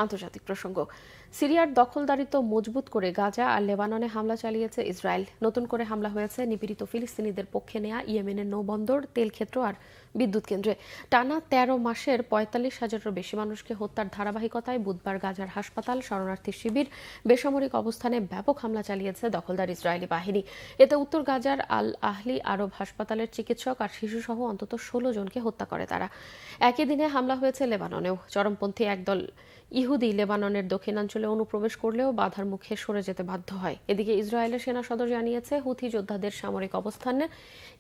আন্তর্জাতিক প্রসঙ্গ। সিরিয়ার দখলদারিত্ব মজবুত করে গাজা আর লেবাননে হামলা চালিয়েছে ইসরায়েল। নতুন করে হামলা হয়েছে নিপীড়িত ফিলিস্তিনিদের পক্ষে নেয়া ইয়েমেনের নৌবন্দর, তেলক্ষেত্র আর বিদ্যুৎ কেন্দ্রে। টানা ১৩ মাসের ৪৫,০০০-এরও বেশি মানুষকে হত্যার ধারাবাহিকতায় বুধবার গাজার হাসপাতাল, শরণার্থী শিবির, বেসামরিক অবস্থানে ব্যাপক হামলা চালিয়েছে দখলদার ইসরায়েলি বাহিনী। এতে উত্তর গাজার আল আহলি আরব হাসপাতালের চিকিৎসক আর শিশুসহ অন্তত ১৬ জনকে হত্যা করে তারা। একই দিনে হামলা হয়েছে লেবাননেও। চরমপন্থী একদল ইহুদি লেবাননের দক্ষিণাঞ্চলে অনুপ্রবেশ করলেও বাধার মুখে সরে যেতে বাধ্য হয়। এদিকে ইসরায়েলের সেনা সদর জানিয়েছে, হুথি যোদ্ধাদের সামরিক অবস্থানে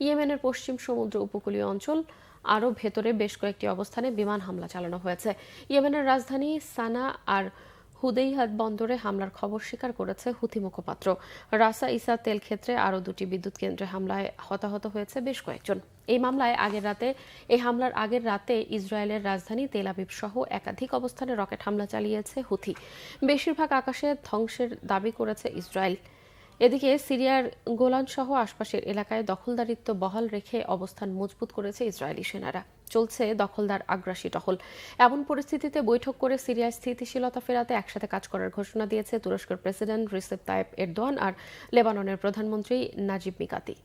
ইয়েমেনের পশ্চিম সমুদ্র উপকূলীয় অঞ্চল আরও ভেতরে বেশ কয়েকটি অবস্থানে বিমান হামলা চালানো হয়েছে। ইয়েমেনের রাজধানী সানা আর হুদেইহাদ বন্দরে হামলার খবর স্বীকার করেছে হুথি মুখপাত্র। রাসা ইসা তেল ক্ষেত্রে আরও ২টি বিদ্যুৎ কেন্দ্রে হামলায় হতাহত হয়েছে বেশ কয়েকজন। এই হামলার আগের রাতে ইসরায়েলের রাজধানী তেল আবিব সহ একাধিক অবস্থানে রকেট হামলা চালিয়েছে হুথি। বেশিরভাগ আকাশে ধ্বংসের দাবি করেছে ইসরায়েল। এদিকে সিরিয়ার গোলান সহ আশপাশের এলাকায় দখলদারিত্ব বহাল রেখে অবস্থান মজবুত করেছে ইসরায়েলি সেনারা। চলছে দখলদার আগ্রাসী টহল। এমন পরিস্থিতিতে বৈঠক করে সিরিয়ায় স্থিতিশীলতা ফেরাতে একসাথে কাজ করার ঘোষণা দিয়েছে তুরস্কের প্রেসিডেন্ট রিসেপ তাইপ এরদোয়ান আর লেবাননের প্রধানমন্ত্রী নাজিব মিকাতি।